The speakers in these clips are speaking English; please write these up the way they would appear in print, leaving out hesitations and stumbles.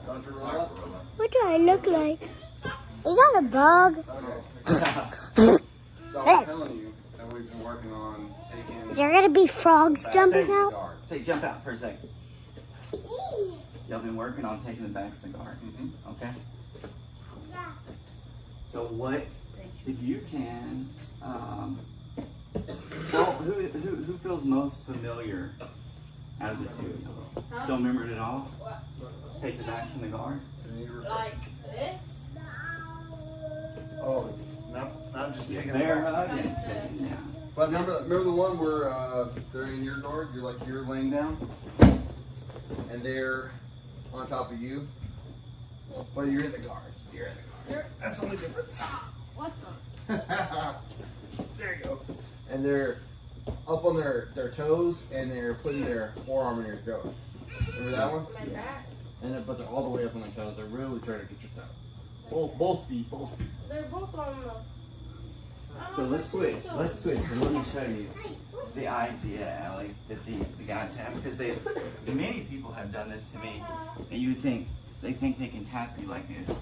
What do I look like? Is that a bug? So I was telling you that we've been working on taking. Is there gonna be frogs jumping out? Say, jump out for a second. Y'all been working on taking the back of the guard. Okay. So what, if you can, well, who feels most familiar out of the two? Don't remember it at all? Take the back from the guard? Like this? Oh, not just taking Bear it. hug and take it down. But remember the one where they're in your guard, you're laying down, and they're on top of you, but you're in the guard. You're in the guard. That's the only difference. What the? There you go. And they're up on their toes, and they're putting their forearm in your throat. Remember that one? My back. But they're all the way up on their toes. They're really trying to get your toe. Both feet. They're both on the. So let's switch. Let's switch. And let me show you the idea, Allie, that the guys have. Because many people have done this to me. And you would think, they think they can tap you like this.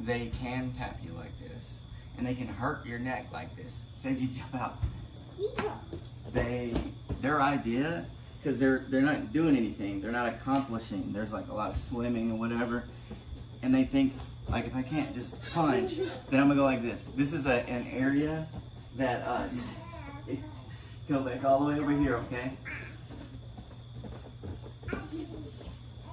They can tap you like this. And they can hurt your neck like this. Say you jump out. Their idea, because they're not doing anything. They're not accomplishing. There's like a lot of swimming and whatever. And they think, like, if I can't just punch, then I'm gonna go like this. This is an area that, go back all the way over here, okay?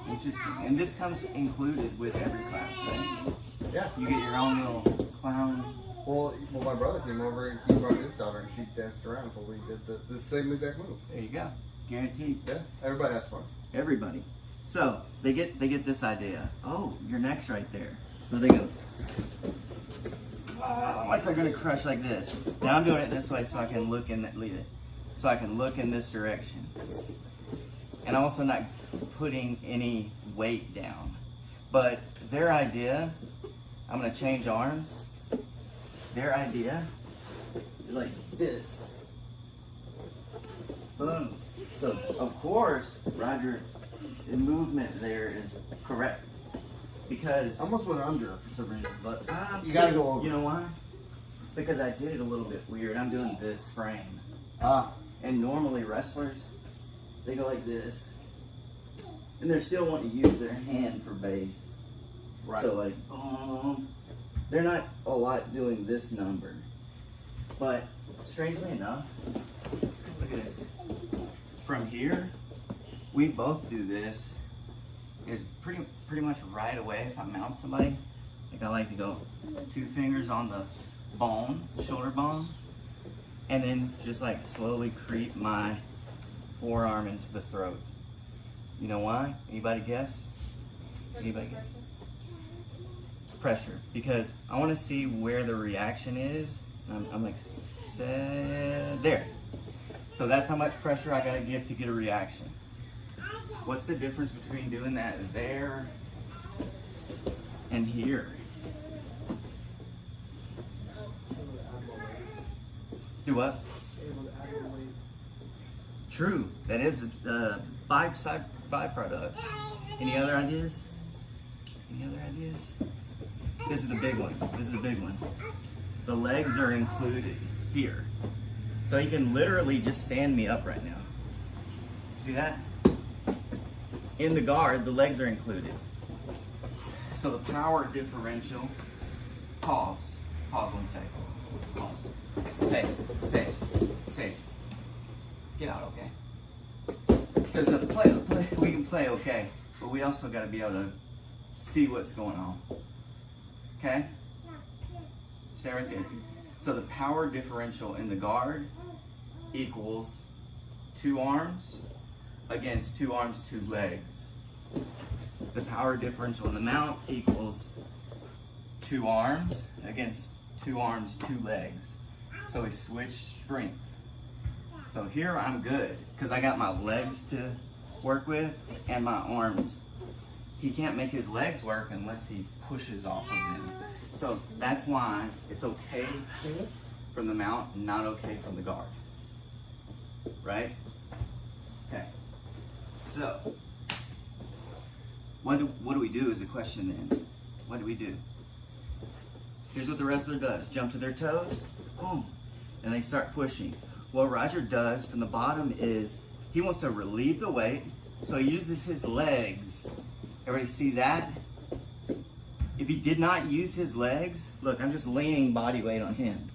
Interesting. And this comes included with every class, right? Yeah. You get your own little clown. Well, my brother came over and he brought his daughter and she danced around while we did the same exact move. There you go. Guaranteed. Yeah. Everybody has fun. Everybody. So they get this idea. Oh, your neck's right there. So they go like they're gonna crush like this. Now I'm doing it this way so I can look in that lead it. So I can look in this direction. And I'm also not putting any weight down. But their idea, I'm gonna change arms. Their idea is like this. Boom. So of course, Roger, the movement there is correct. Because I almost went under for some reason, but you gotta go over. You know why? Because I did it a little bit weird. I'm doing this frame. And normally wrestlers, they go like this. And they're still wanting to use their hand for base. Right. So like, they're not a lot doing this number. But strangely enough, look at this. From here, we both do this. Is pretty much right away if I mount somebody. Like I like to go 2 fingers on the bone, shoulder bone, and then just like slowly creep my forearm into the throat. You know why? Anybody guess? Anybody guess? Pressure. Because I want to see where the reaction is. I'm like, there. So that's how much pressure I gotta give to get a reaction. What's the difference between doing that there and here? Do what? True. That is a byproduct. Any other ideas? Any other ideas? This is the big one. This is the big one. The legs are included here. So you can literally just stand me up right now. See that? In the guard, the legs are included. So the power differential, pause 1 second, pause. Hey, Sage, get out, okay? Because we can play okay, but we also got to be able to see what's going on, okay? Stay right there. So the power differential in the guard equals 2 arms against 2 arms, 2 legs. The power differential in the mount equals 2 arms against 2 arms, 2 legs. So we switched strength. So here I'm good because I got my legs to work with and my arms. He can't make his legs work unless he pushes off of them. So that's why it's okay from the mount, not okay from the guard. Right? Okay. So, what do we do is the question then. What do we do? Here's what the wrestler does. Jump to their toes, boom, and they start pushing. What Roger does from the bottom is he wants to relieve the weight, so he uses his legs. Everybody see that? If he did not use his legs, look, I'm just leaning body weight on him.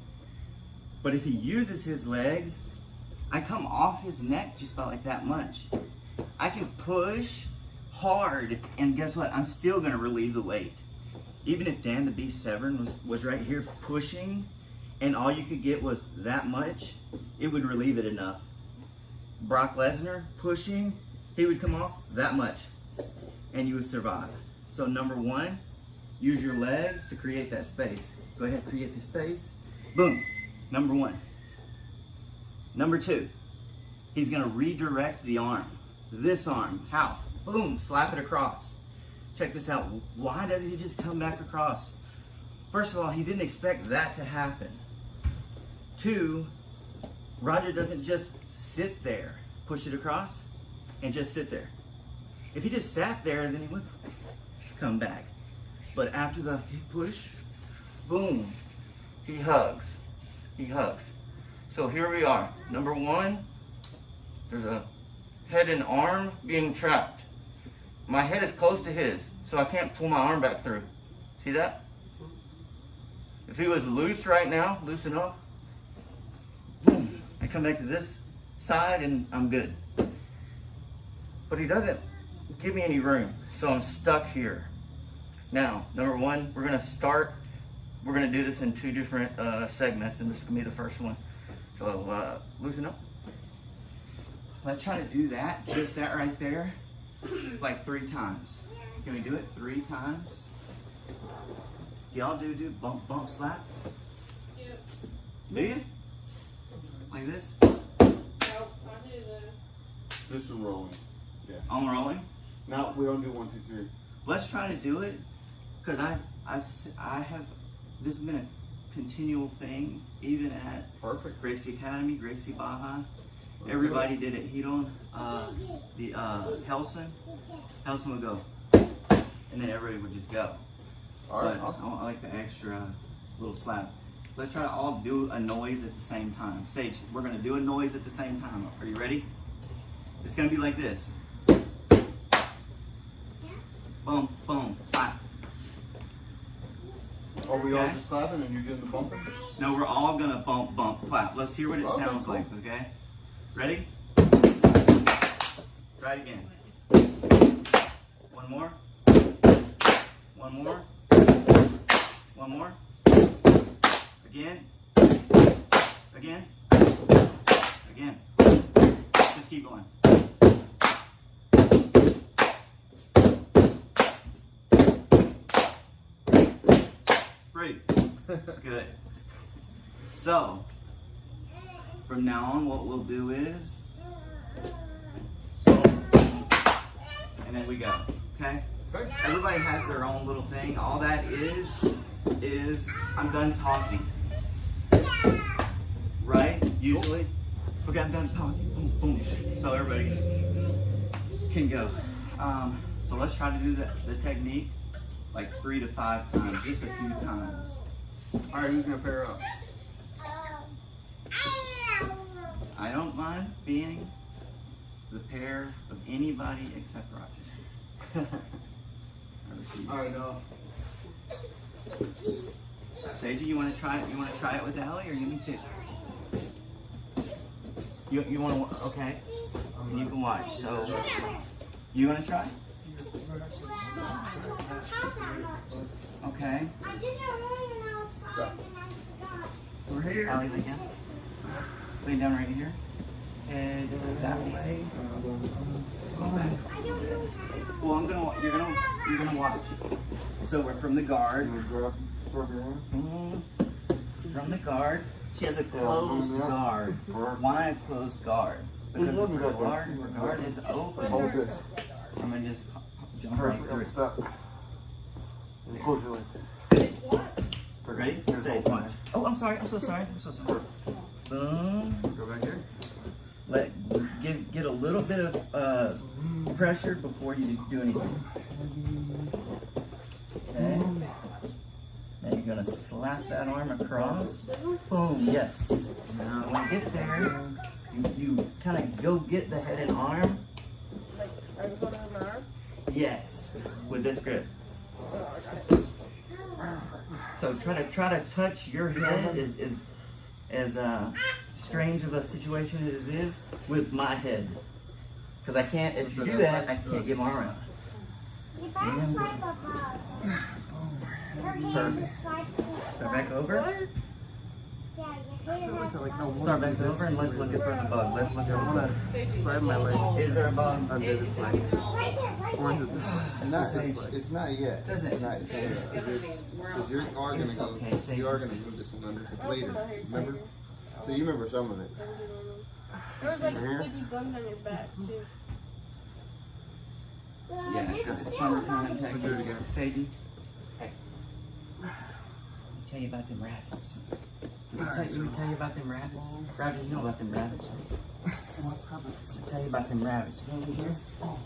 But if he uses his legs, I come off his neck just about like that much. I can push hard, and guess what? I'm still gonna relieve the weight. Even if Dan the Beast Severn was right here pushing, and all you could get was that much, it would relieve it enough. Brock Lesnar pushing, he would come off that much, and you would survive. So number one, use your legs to create that space. Go ahead, create the space. Boom, number one. Number two, he's gonna redirect the arm. This arm, how? Boom, slap it across. Check this out. Why doesn't he just come back across? First of all, he didn't expect that to happen. Two, Roger doesn't just sit there, push it across, and just sit there. If he just sat there, then he would come back. But after the push, boom, he hugs. He hugs. So here we are. Number one, there's a head and arm being trapped. My head is close to his, so I can't pull my arm back through. See that? If he was loose right now, loosen up, boom, I come back to this side and I'm good. But he doesn't give me any room, so I'm stuck here. Now, number one, we're gonna do this in two different segments, and this is gonna be the first one. So loosen up. Let's try to do that, just that right there, like 3 times. Can we do it 3 times? Y'all do bump, bump, slap? Yep. Do you? Like this? Nope, I do that. This is rolling. Yeah. I'm rolling. No, we don't do 1, 2, 3. Let's try to do it, because I have, this has been a continual thing, even at Perfect. Gracie Academy, Gracie Baja. Everybody did it. Hedon, Helson would go, and then everybody would just go. All right, But awesome. I like the extra little slap. Let's try to all do a noise at the same time. Sage, we're gonna do a noise at the same time. Are you ready? It's gonna be like this. Boom, boom, clap. Are we all Okay. just clapping and you're doing the bumping? No, we're all gonna bump, bump, clap. Let's hear what it Okay, sounds cool. like, okay? Ready? Try it again. One more. One more. One more. Again. Again. Again. Just keep going. Breathe. Good. So, from now on, what we'll do is, and then we go, okay? Okay. Everybody has their own little thing. All that is I'm done talking. Right? Usually. Okay, I'm done talking. Boom, boom. So everybody can go. So let's try to do the technique like 3 to 5 times, just a few times. All right, who's gonna pair up? I don't mind being the pair of anybody except Roger. All right, no. Seiji, you want to try it? You want to try it with Allie, or you need to? You want to? Okay. And you can watch. So, you want to try? Okay. We're here. Allie, lay down. Lay down right here. Head that way. Well, you're gonna watch. So we're from the guard. From the guard. She has a closed guard. Why a closed guard? Because if her guard is open, Hold this. I'm gonna just jump right through. Stop. Unfortunately. Ready? Say, watch. Oh, I'm sorry. I'm so sorry. I'm so sorry. Boom. Go back here. Get a little bit of pressure before you do anything. Okay. And you're gonna slap that arm across. Boom. Yes. Now when it gets there, you kind of go get the head and arm. Like, are you holding my arm? Yes. With this grip. Oh, I got it. So try to touch your head as strange of a situation as it is with my head, because I can't. If you do that, I can't get my arm out. You better swipe above. Your hand is swiping. Start back over. What? Yeah, your hand has Start back over and let's look at for the bug. Let's look at Slide my leg Is there a bug? under this leg. right there, right Or is it this leg? Not, it's not yet. Doesn't It's not yet. Because you are gonna It's go. okay, say You are gonna move this one under later. Remember? So you remember some of it. There was like Here? 50 bugs on your back too. Yeah, it's summertime in Let's do it Texas. again. Seiji, hey. Let me tell you about them rabbits. Let me tell you about them rabbits. Roger, you know about them rabbits, right? Let me tell you about them rabbits. Go over here,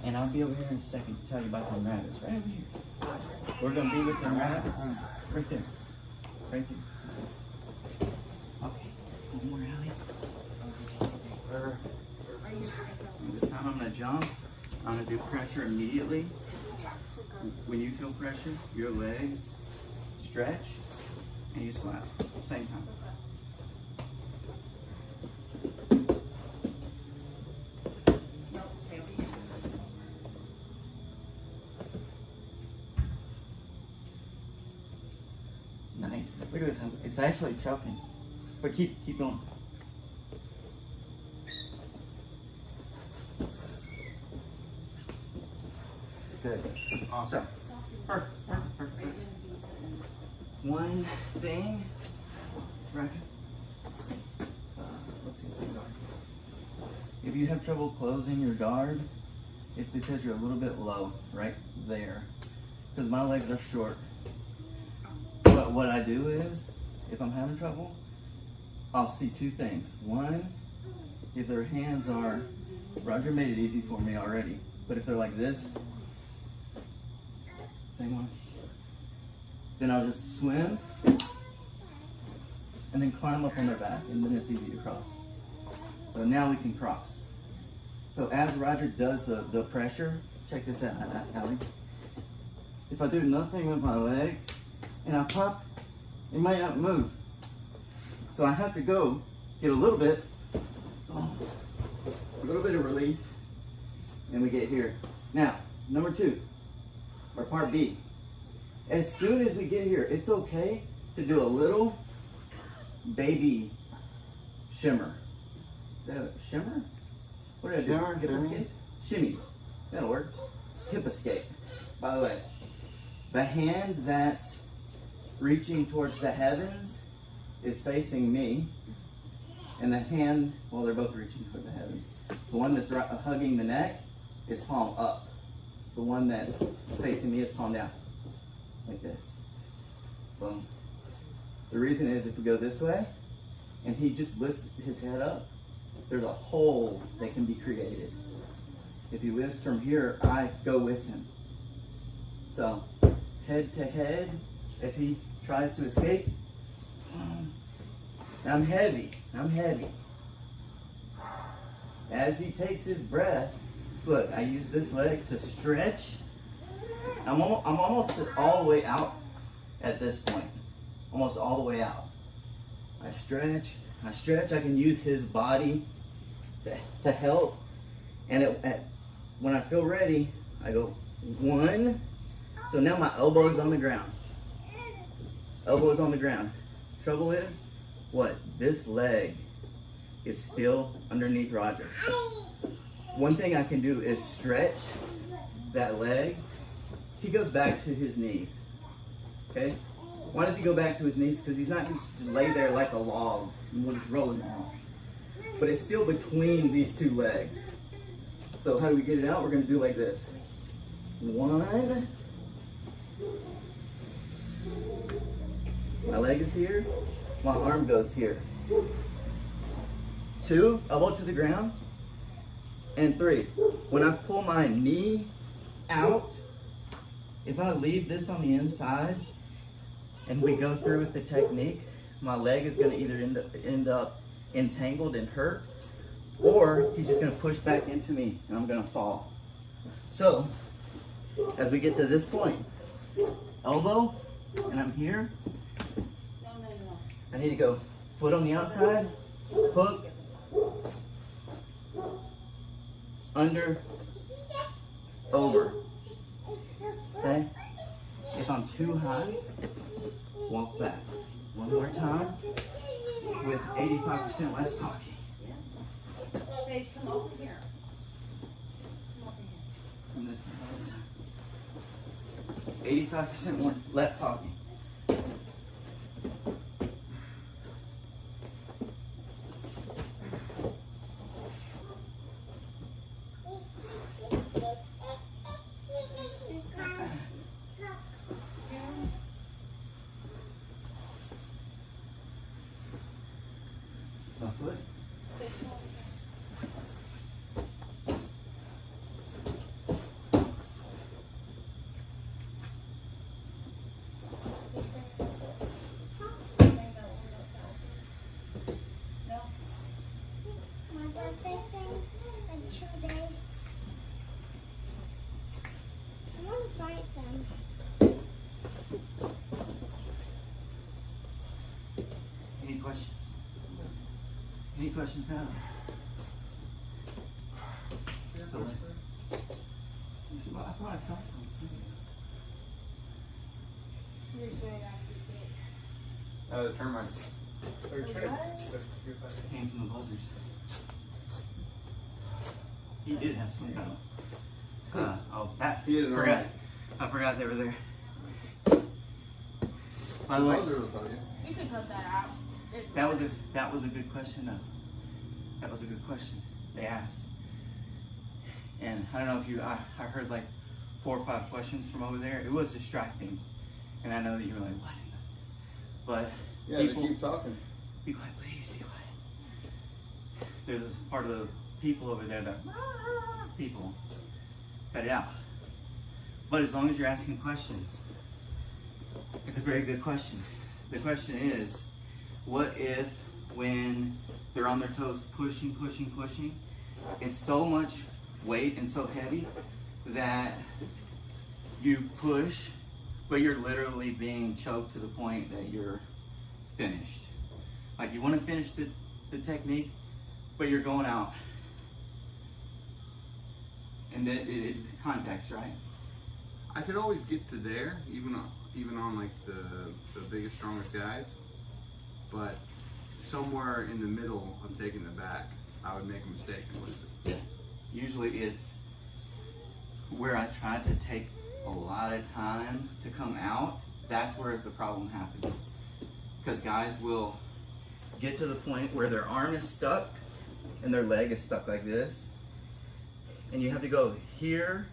and I'll be over here in a second to tell you about them rabbits. Right over here. We're gonna be with them rabbits. Right there. Right there. Okay. One more, Allie. This time I'm gonna jump. I'm gonna do pressure immediately. When you feel pressure, your legs stretch and you slap. Same time. Nice. Look at this. It's actually choking. But keep going. Good. Awesome. Perfect. One thing, Roger. Let's see if we can guard. If you have trouble closing your guard, it's because you're a little bit low right there. Because my legs are short. But what I do is, if I'm having trouble, I'll see two things. One, if their hands are, Roger made it easy for me already, but if they're like this, same one, then I'll just swim and then climb up on their back, and then it's easy to cross. So now we can cross. So as Roger does the pressure, check this out, Allie. If I do nothing with my leg and I pop, it might not move. So I have to go get a little bit of relief, and we get here. Now, number two, or part B. As soon as we get here, it's okay to do a little baby shimmer. Is that a shimmer? What did I do? Shimmer, Hip shimmy. escape? Shimmy. That'll work. Hip escape. By the way, the hand that's reaching towards the heavens is facing me. And the hand, well, they're both reaching toward the heavens. The one that's hugging the neck is palm up. The one that's facing me is palm down. Like this. Boom. The reason is if we go this way and he just lifts his head up, there's a hole that can be created. If he lifts from here, I go with him. So, head to head as he tries to escape. I'm heavy. As he takes his breath, look, I use this leg to stretch. I'm almost all the way out at this point. Almost all the way out. I stretch, I can use his body to help. And when I feel ready, I go 1. So now my elbow is on the ground. Elbow is on the ground. Trouble is, what? This leg is still underneath Roger. One thing I can do is stretch that leg. He goes back to his knees. Okay? Why does he go back to his knees? Because he's not going to lay there like a log and we'll just roll him off. But it's still between these two legs. So how do we get it out? We're going to do like this. 1. My leg is here. My arm goes here. 2, elbow to the ground. and 3. When I pull my knee out, if I leave this on the inside and we go through with the technique, my leg is going to either end up entangled and hurt, or he's just going to push back into me and I'm going to fall. So, as we get to this point, elbow, and I'm here, I need to go foot on the outside, hook, under, over. Okay? If I'm too high, walk back. One more time with 85% less talking. Sage, come over here. Come over here. From this side, this side. 85% more, less talking. My foot. My birthday thing in 2 days. I want to fight them. Any questions? Any questions now? So, well, I thought I saw something. The termites. Came from the buzzards. He did have some kind of. Oh, that. He didn't know forgot. that. I forgot they were there. By the way, Buzzard will tell you. You can cut that out. that was a good question though. That was a good question they asked. And I don't know if you, I heard like 4 or 5 questions from over there. It was distracting, and I know that you were like, what? But Yeah, people, they keep talking. be quiet, please, be quiet. There's this part of the people over there that people cut it out. But as long as you're asking questions, it's a very good question. The question is, what if when they're on their toes pushing, it's so much weight and so heavy that you push, but you're literally being choked to the point that you're finished. Like you want to finish the technique, but you're going out. And then it context, right? I could always get to there, even on like the biggest, strongest guys, but somewhere in the middle of taking the back, I would make a mistake and lose it. Yeah. Usually it's where I tried to take a lot of time to come out, that's where the problem happens. Because guys will get to the point where their arm is stuck and their leg is stuck like this. And you have to go here,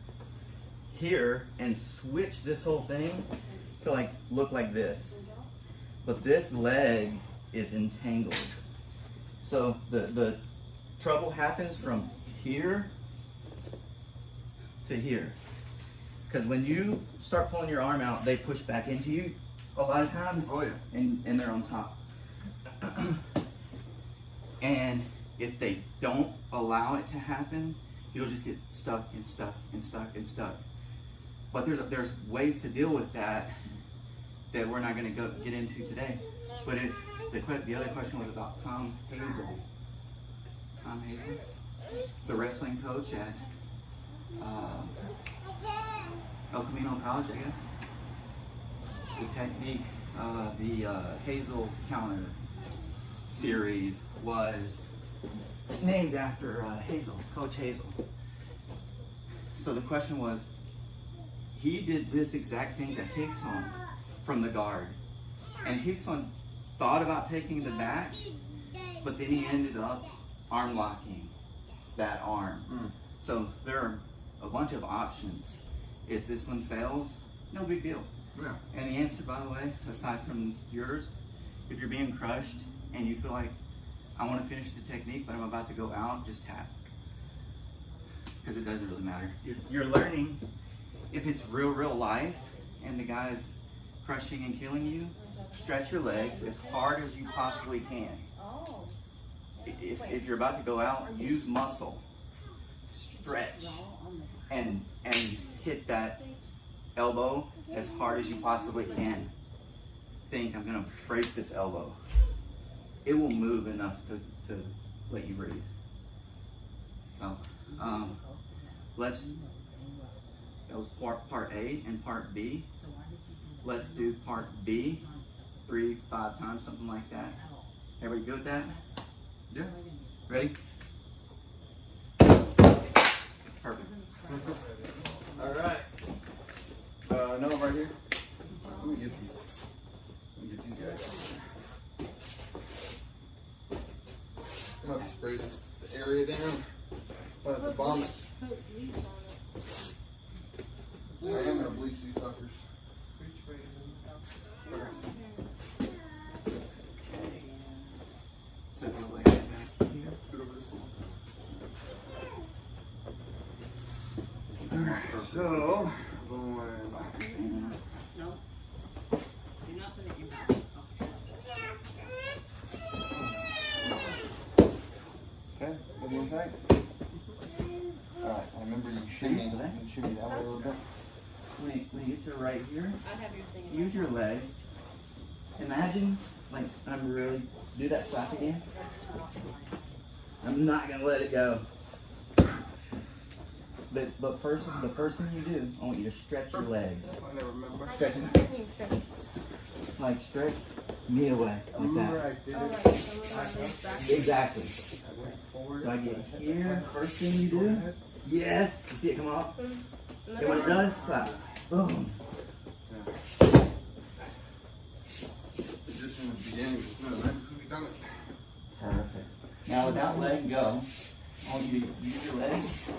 and switch this whole thing to like look like this. But this leg is entangled. So the trouble happens from here to here. Because when you start pulling your arm out, they push back into you a lot of times. Oh yeah. And they're on top. And if they don't allow it to happen, you'll just get stuck and stuck and stuck and stuck. But there's ways to deal with that that we're not going to get into today. But if the other question was about Tom Hazel, the wrestling coach at El Camino College, I guess. The technique, the Hazel counter series was named after Hazel, Coach Hazel. So the question was, he did this exact thing to Hickson from the guard. And Hickson thought about taking the back, but then he ended up arm locking that arm. So there are a bunch of options. If this one fails, no big deal. Yeah. And the answer, by the way, aside from yours, if you're being crushed and you feel like, I want to finish the technique, but I'm about to go out, just tap. because it doesn't really matter. You're learning if it's real life and the guy's crushing and killing you, stretch your legs as hard as you possibly can. If you're about to go out, use muscle, stretch, and hit that elbow as hard as you possibly can. Think, I'm gonna break this elbow. It will move enough to let you breathe. So, that was part A and part B. Let's do part B, 3-5 times, something like that. Everybody good with that? Yeah. Ready? Perfect. All right. No, right here. Let me get these. Let me get these guys. I'm about to spray this the area down. The bomb. I am gonna bleach these suckers. So we'll lay it back here. Put over this one. Alright, so going. No. You're not putting it in your mouth. Okay, good one tight. Alright, I remember you shimmy that way a little bit. Wait, so right here, I have your thing in use your legs. Imagine, like, I'm really, do that slap again. I'm not gonna let it go. But first, the first thing you do, I want you to stretch your legs. I never remember. Stretch them. Like stretch me away, like that. I did Oh, it. like some of my Exactly. I went forward. So I get here, first thing you do, yes, you see it come off? And when it does, slap. Boom. Just in the beginning, no, that's we done it. Perfect. Now without letting go, I want you to use your legs.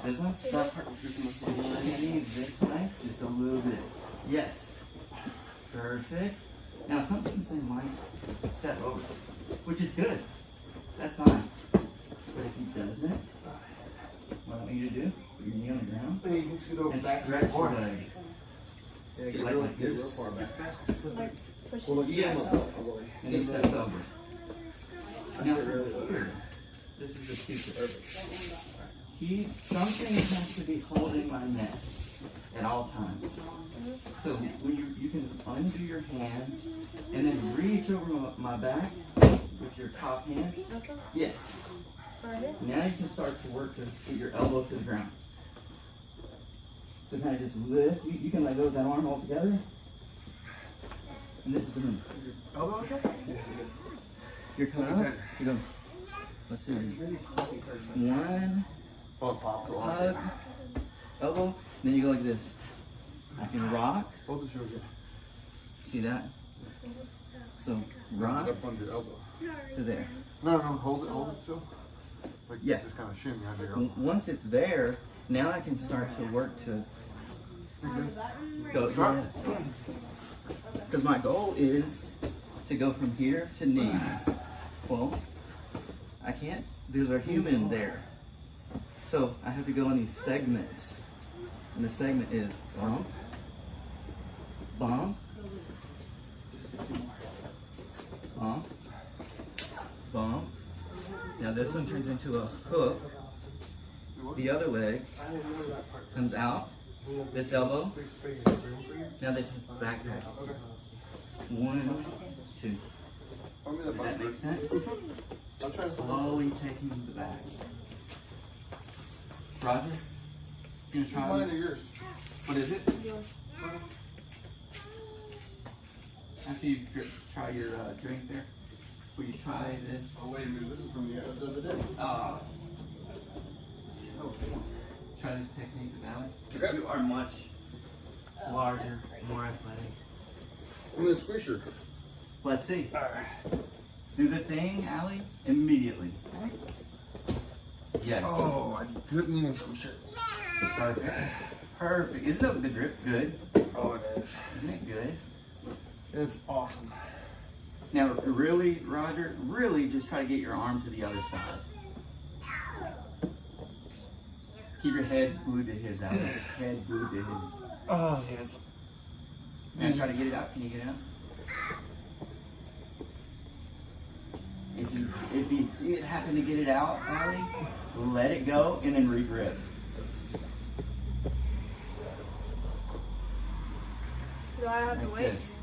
This one? Just shimmy this way, just a little bit. Yes. Perfect. Now something's in line, step over, which is good. That's fine. But if he doesn't, what I want you to do, put your knee on the ground Hey, you can scoot over and back stretch your leg. Yeah, Like get real this. far back. like push Well, look, Yes. all And he steps over. Now That's really from here, this is the secret. Something has to be holding my neck at all times. So when you can undo your hands and then reach over my back with your top hand. Yes. Now you can start to work to put your elbow to the ground. So kind of just lift. You can let go of that arm altogether. And this is the move. Elbow okay? You're coming up. You're going. Let's see. One. Hug. Elbow. Then you go like this. I can rock. Hold the shoulder. See that? So rock Up on your elbow. to there. No, hold it still. Like, Yeah. just kind of shimmy under your elbow. Once it's there, now I can start to work to go. Because my goal is to go from here to knees. Well, I can't. There's a human there. So I have to go in these segments. And the segment is bump, bump, bump, bump. Now this one turns into a hook. The other leg comes out. This elbow. Now they take back. 1, 2. Does that make sense? Slowly taking the back. Roger, you gonna try Mine or yours? What is it? After you try your drink there, will you try this? Oh, wait a minute. This is from the other day. Try this technique with Allie. Okay. You are much larger, more athletic. I'm gonna squish her. Let's see. Do the thing, Allie, immediately. Yes. Oh, I didn't even squish it. Perfect. Perfect. Isn't the grip good? Oh, it is. Isn't it good? It's awesome. Now, really, Roger, really just try to get your arm to the other side. Keep your head glued to his, Alex. Head glued to his. Oh, yes. Now try to get it out. Can you get it out? If you did happen to get it out, Allie, let it go and then re-grip. Do I have to Like wait? this.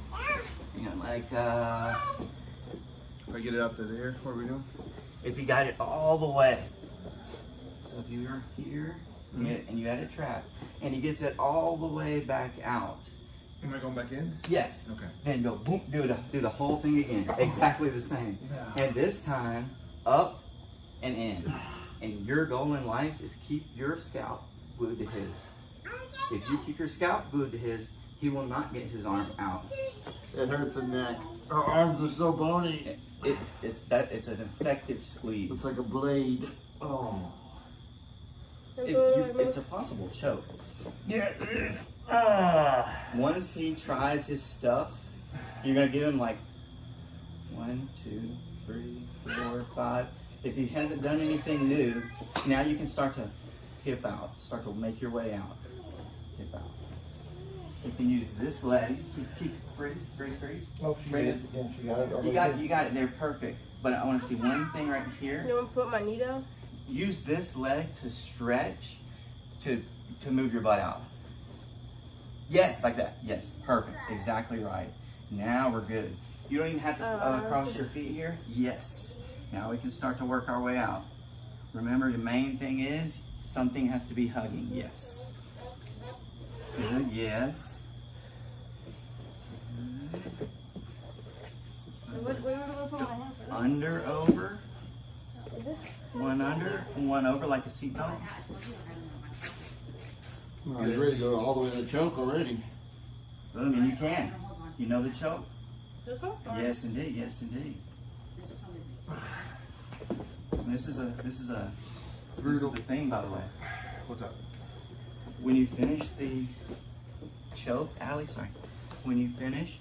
You know, like If I get it out to there, what are we doing? if you got it all the way. So if you were here and you had it trapped, and he gets it all the way back out. Am I going back in? Yes. Okay. Then go boom, do the whole thing again. Exactly the same. And this time, up and in. And your goal in life is keep your scalp glued to his. If you keep your scalp glued to his, he will not get his arm out. It hurts the neck. Our arms are so bony. It's an effective squeeze. It's like a blade. Oh. It's a possible choke. Yeah, it is. Ah. Once he tries his stuff, you're gonna give him like 1, 2, 3, 4, 5. If he hasn't done anything new, now you can start to hip out. Start to make your way out. Hip out. You can use this leg. Keep freeze. Oh, she Freeze. did again. She got it. You got it there, perfect. But I want to see one thing right here. You want to put my knee down? Use this leg to stretch, to move your butt out. Yes, like that. Yes, perfect. Exactly right. Now we're good. You don't even have to cross your feet here. Yes. Now we can start to work our way out. Remember, the main thing is something has to be hugging. Yes. Good. Yes. Where do I put my hand for? Under, over. This? One under, one over like a seatbelt. Oh, he's ready to go all the way to the choke already. Boom, and you can. You know the choke? This one? Yes, indeed. Yes, indeed. This is a brutal thing, by the way. What's up? When you finish the choke, Allie, sorry. When you finish,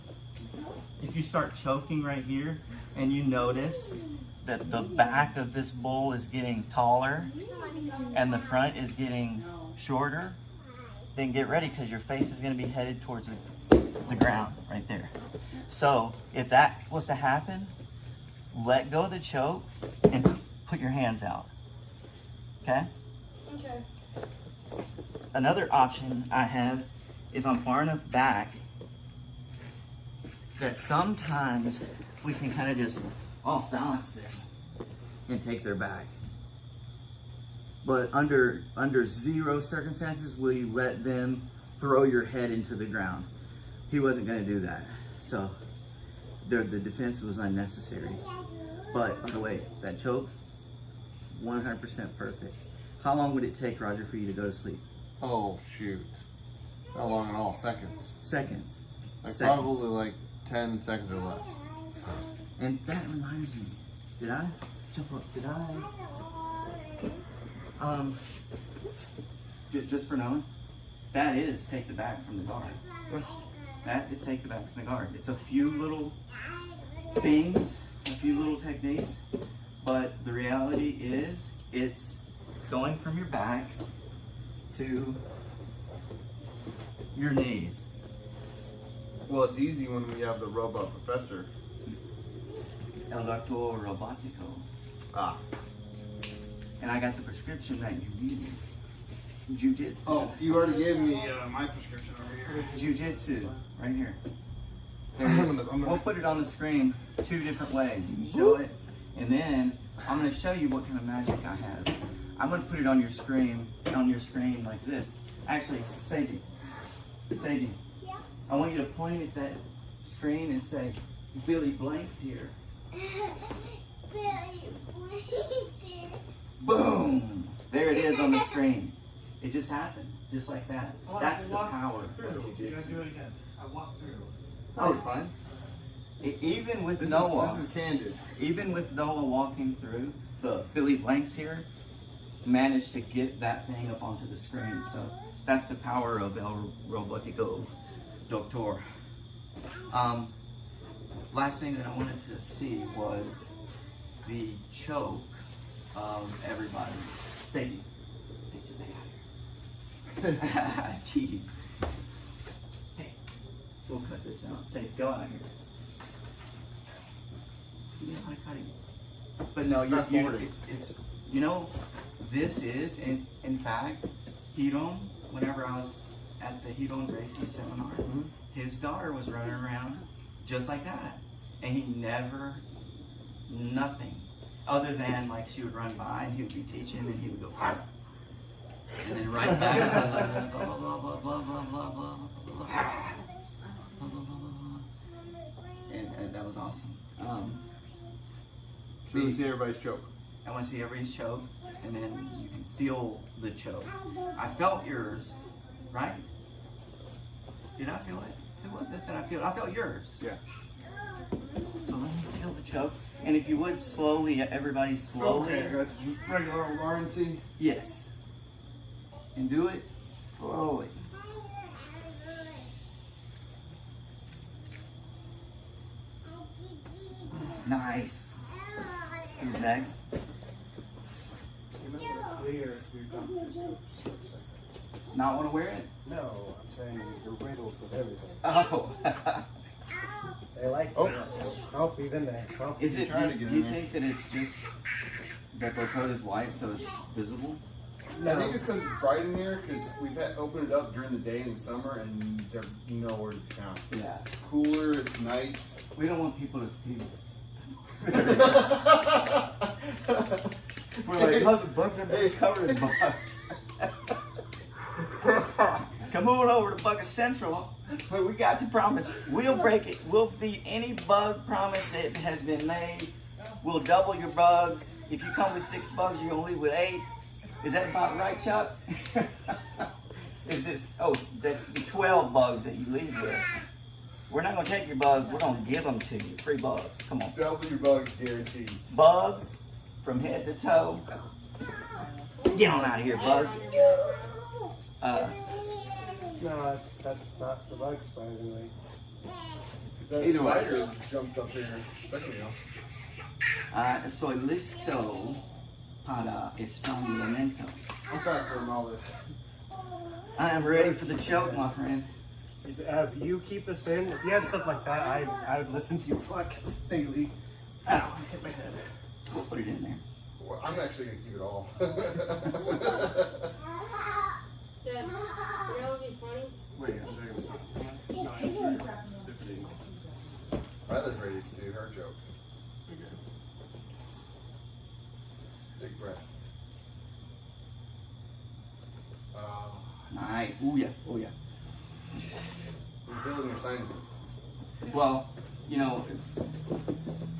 if you start choking right here and you notice that the back of this bull is getting taller and the front is getting shorter, then get ready because your face is going to be headed towards the ground right there. So if that was to happen, let go of the choke and put your hands out. Okay? Okay. Another option I have, if I'm far enough back, that sometimes we can kind of just off balance them and take their back. But under zero circumstances will you let them throw your head into the ground. He wasn't going to do that. So the defense was unnecessary. But by the way, that choke, 100% perfect. How long would it take, Roger, for you to go to sleep? Oh, shoot. How long at all? Seconds. Seconds. Like Seconds. probably like 10 seconds or less. And that reminds me, did I? Just for knowing, that is take the back from the guard. That is take the back from the guard. It's a few little things, a few little techniques, but the reality is it's going from your back to your knees. Well, it's easy when we have the robot professor. El Doctor Robotico. Ah. And I got the prescription that you needed. Jiu-Jitsu. Oh, you already gave me my prescription over here. Jiu-Jitsu, right here. There I'm it is. gonna- We'll put it on the screen 2 different ways. Show it, and then I'm going to show you what kind of magic I have. I'm going to put it on your screen like this. Actually, Seiji, Yeah. I want you to point at that screen and say, Billy Blank's here. Billy, please here. Boom! There it is on the screen. It just happened, just like that. That's the power of Jiu-Jitsu. it again. I walked through. Oh, you're fine. Even with This Noah, is candid. even with Noah walking through, the Billy Blanks here managed to get that thing up onto the screen. So that's the power of El Robotico Doctor. Last thing that I wanted to see was the choke of everybody. Seiji, get your back out here. Jeez. Hey, we'll cut this out. Sage, go out here. You know how to cut it. But no, Fast forward. it's you know, this is in fact, Hidon. Whenever I was at the Hidon Gracie seminar, his daughter was running around just like that, and he never nothing other than like she would run by and he would be teaching and he would go. And then right back, blah, blah, blah, blah, blah, blah, blah, blah, blah, and that was awesome. So you see everybody's choke. I want to see everybody's choke, and then you can feel the choke. I felt yours, right? Did I feel it? Who was it that I felt? I felt yours. Yeah. So let me feel the choke. And if you would slowly, everybody slowly. Okay, that's just regular old RNC. Yes. And do it slowly. Nice. Who's next? Not want to wear it? No, I'm saying you're riddled with everything. Oh. They like oh, he's in there. Oh. Is it? Trying Do to get you in there. think that it's just that their coat is white, so it's visible? I think it's because it's bright in here, because we've had opened it up during the day in the summer, and they're nowhere to count. Yeah. It's cooler, it's night. We don't want people to see. We're like, oh, the bugs are being covered in bugs. Come on over to Bug Central. We got you promise. We'll break it. We'll beat any bug promise that has been made. We'll double your bugs. If you come with 6 bugs, you're gonna leave with 8. Is that about right, Chuck? Is this 12 bugs that you leave with? We're not gonna take your bugs. We're gonna give them to you. Free bugs. Come on. Double your bugs guaranteed. Bugs from head to toe. Get on out of here, bugs. No, that's not the bug, surprisingly. That Either way. spider jumped up here a second ago. Soy listo para estrangulamiento. I'm faster than all this. I am ready for the choke, my friend. If you keep this in, if you had stuff like that, I would listen to you fuck daily. Ow, hit my head. We'll put it in there. Well, I'm actually going to keep it all. Dad, you know what would be funny? Wait, I'm sorry. Riley's ready to do her joke. Big breath. Nice. Ooh yeah. Oh yeah. You're building your sinuses. Well, you know,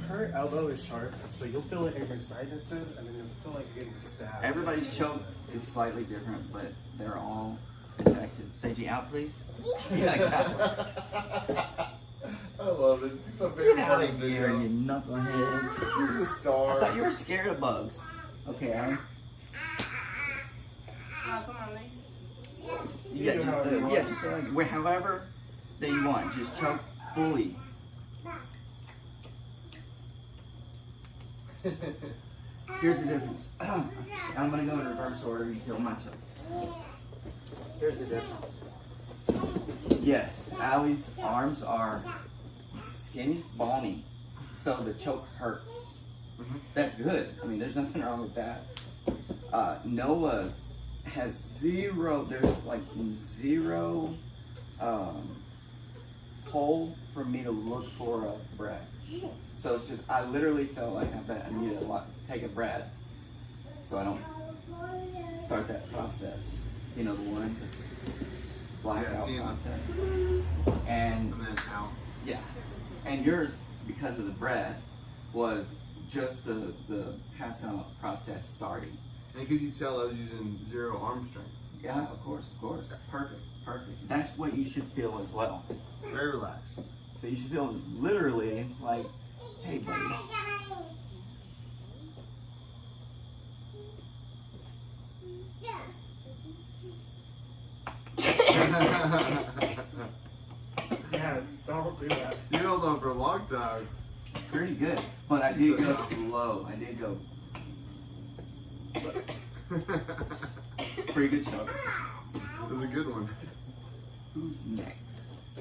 Her elbow is sharp, so you'll feel it in your sinuses, and then you'll feel like you're getting stabbed. everybody's choke is slightly different, but they're all effective. Seiji, out, please. I love it. It's my Get favorite out part of of the here, video. you knucklehead. You're the star. I thought you were scared of bugs. Okay, Aaron. Come on, Mace. Yeah, just say like however that you want. Just choke fully. Here's the difference. I'm gonna go in reverse order. You feel my choke. Here's the difference. Yes, Allie's arms are skinny, bony, so the choke hurts. That's good. I mean, there's nothing wrong with that. Noah's has zero. There's like zero hole for me to look for a breath. So it's just I literally felt like I need to take a breath, so I don't start that process. You know, the one blackout seeing process. And And then out. yeah, and yours, because of the breath, was just the pass out process starting. And could you tell I was using 0 arm strength? Yeah, of course. Perfect. That's what you should feel as well. Very relaxed. So you should feel literally like, hey buddy. Yeah, don't do that. You held on for a long time. Pretty good. But I did go slow. I did go pretty good choke. This is a good one. Who's next?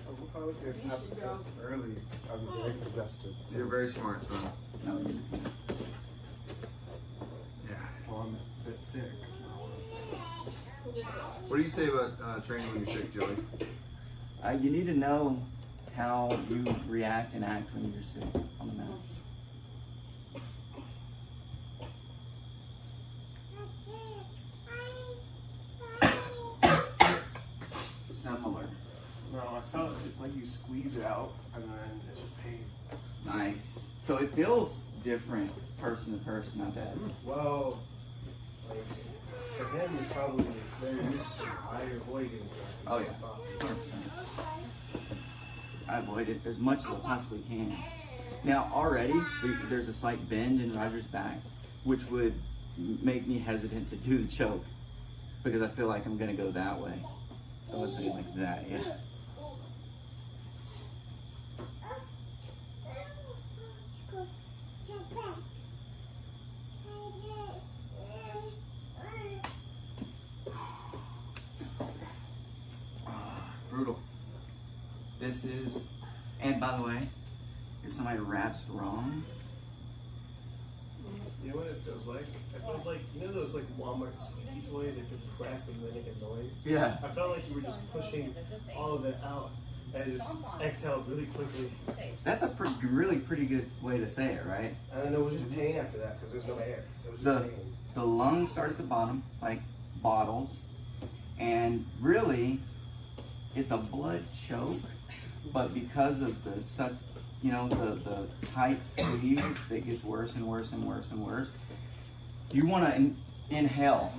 We'll probably get You tapped should go. early. I'm very congested. So. You're very smart, son. No, you. Yeah. Well, I'm a bit sick. What do you say about training when you're sick, Joey? You need to know how you react and act when you're sick on the mat. Similar. No, I felt it's like you squeeze it out and then it's just pain. Nice. So it feels different person to person, not bad. Well, like, for him, he's probably very used to it. I avoid it. Oh yeah, 100%. I avoid it as much as I possibly can. Now already there's a slight bend in Roger's back, which would make me hesitant to do the choke because I feel like I'm gonna go that way. So let's say like that, yeah. Brutal. This is, and by the way, if somebody raps wrong, You know what it feels like? It feels like, you know those like Walmart squeaky toys that you press and then make a noise? yeah. I felt like you were just pushing all of it out and just exhaled really quickly. That's a really pretty good way to say it, right? And then it was just pain after that because there's no air. It was just The- pain. The lungs start at the bottom, like bottles, and really, it's a blood choke, but because of the the tight squeeze that gets worse and worse and worse and worse, you want to inhale,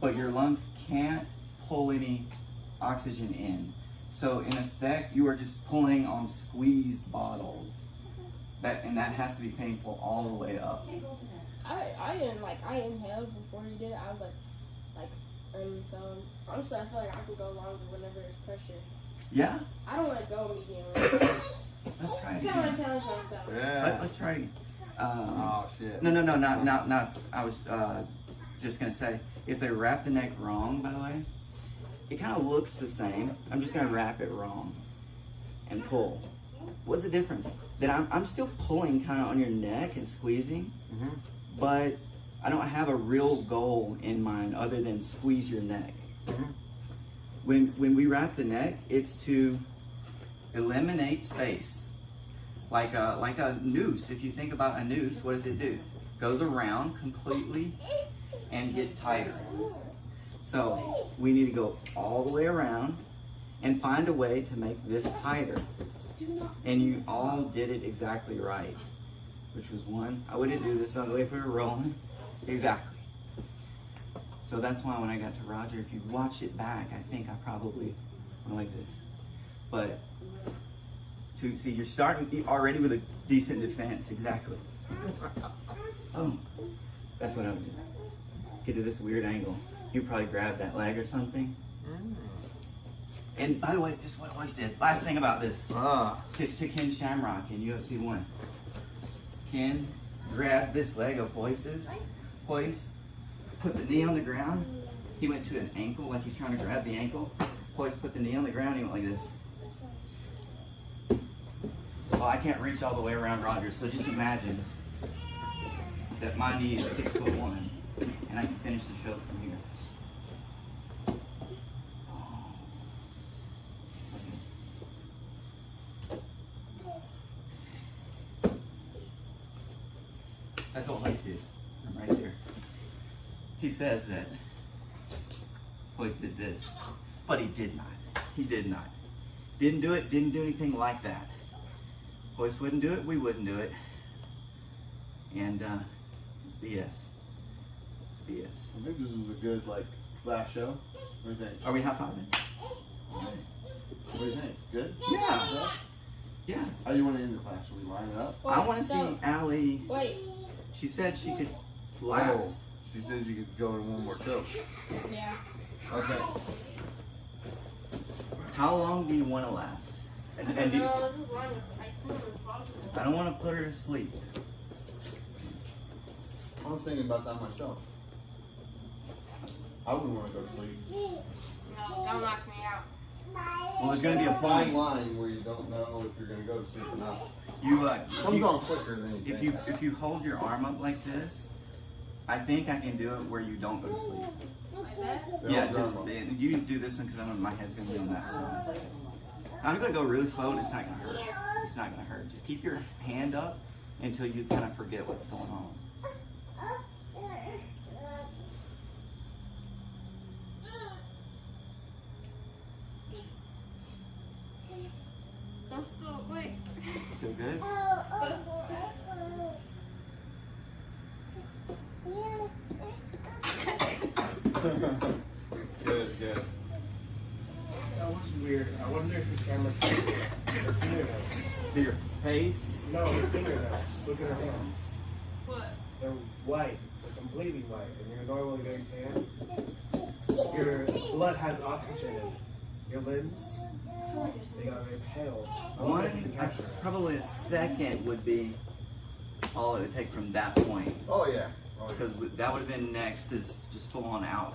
but your lungs can't pull any oxygen in. So in effect, you are just pulling on squeezed bottles. That has to be painful all the way up. I inhaled before you did it. I was like, and so honestly, I feel like I can go longer whenever there's pressure. Yeah? I don't let go immediately. Let's try I'm it trying again. to challenge myself. Yeah. Let's try it again. Oh shit. No, not. I was just gonna say, if they wrap the neck wrong, by the way, it kind of looks the same. I'm just gonna wrap it wrong and pull. What's the difference? That I'm still pulling kind of on your neck and squeezing, Mm-hmm. but I don't have a real goal in mind other than squeeze your neck. Mhm. When we wrap the neck, it's to eliminate space. Like a noose. If you think about a noose, what does it do? Goes around completely and get tighter. So we need to go all the way around and find a way to make this tighter. And you all did it exactly right, which was one. I wouldn't do this, by the way, if we were rolling. Exactly. So that's why when I got to Roger, if you watch it back, I think I probably went like this. But to see, you're starting already with a decent defense. Exactly. Boom. That's what I would do. Get to this weird angle. You probably grab that leg or something. And by the way, this is what I always did. Last thing about this. To Ken Shamrock in UFC 1. Ken grabbed this leg of Hoyce's, put the knee on the ground. He went to an ankle, like he's trying to grab the ankle. Hoyce put the knee on the ground, he went like this. Well, I can't reach all the way around Roger, so just imagine that my knee is 6'1", and I can finish the show from here. That's what Hoyce did. I'm right there. He says that Hoyce did this, but he did not. He did not. Didn't do it, didn't do anything like that. Hoyce wouldn't do it, we wouldn't do it. And it's BS. It's BS. I think this was a good last show. What do you think? Are we high-fiving? What do you think? Good? Yeah. Yeah. How do you want to end the class? Should we line it up? I want to see Allie. Wait, She said she could last. She says you could go in one more choke. yeah. Okay. How long do you want to last? And do you- No, this is long as possible. I don't want to put her to sleep. I'm thinking about that myself. I wouldn't want to go to sleep. Don't knock me out. Well, there's gonna be a fine fine. line where you don't know if you're gonna go to sleep or not. You Comes on quicker than you think. if you hold your arm up like this, I think I can do it where you don't go to sleep. Like that? They Yeah, don't just drum them. you do this one because my head's gonna be on that side. I'm gonna go really slow and it's not gonna hurt. It's not gonna hurt. Just keep your hand up until you kind of forget what's going on. I'm still awake. Still good? Good, good. That was weird. I wonder if the camera can her fingernails. To your face. No, her fingernails. Look at her hands. What? They're white. They're completely white. And you're normally very tan. Your blood has oxygen in it. Your limbs, they got very pale. I wonder if you can capture that. Probably a second would be all it would take from that point. Oh yeah. Oh, yeah. Because that would have been next is just full on out.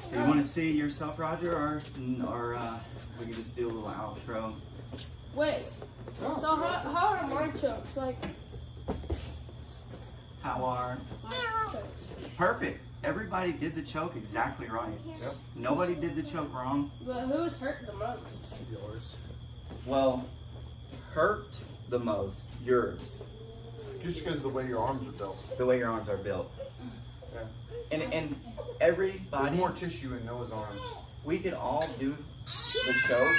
So you want to see yourself, Roger, or we can just do a little outro? Wait. So how are my chokes? Like, How are my chokes? perfect? Everybody did the choke exactly right. Yep. Nobody did the choke wrong. But who's hurt the most? Yours. Well, hurt the most yours, Just because of the way your arms are built. the way your arms are built. Yeah. And There's everybody, more tissue in Noah's arms. we could all do the choke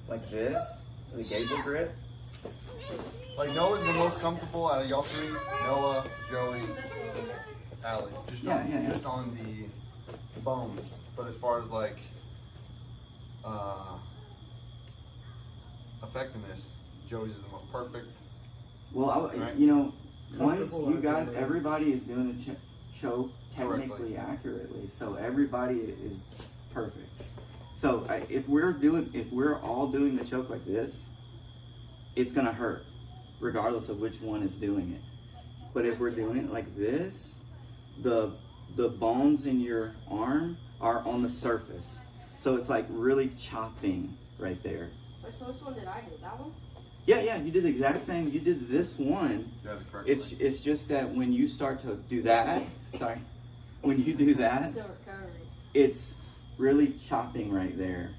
like this, the gable grip. Like Noah's the most comfortable out of y'all three. Noah, Joey, Allie. Just just on the bones. But as far as like effectiveness, Joey's is the most perfect. Well, Right. you know, once Comfortable you as got in, everybody is doing the choke technically Correctly. accurately, so everybody is perfect. So if we're all doing the choke like this, it's gonna hurt, regardless of which one is doing it. But if we're doing it like this, the bones in your arm are on the surface, so it's like really chopping right there. Wait, so which one did I do? That one? Yeah, you did the exact same. You did this one. You got it correctly. It's just that when you start to do that, when you do that, Still recovering. it's really chopping right there.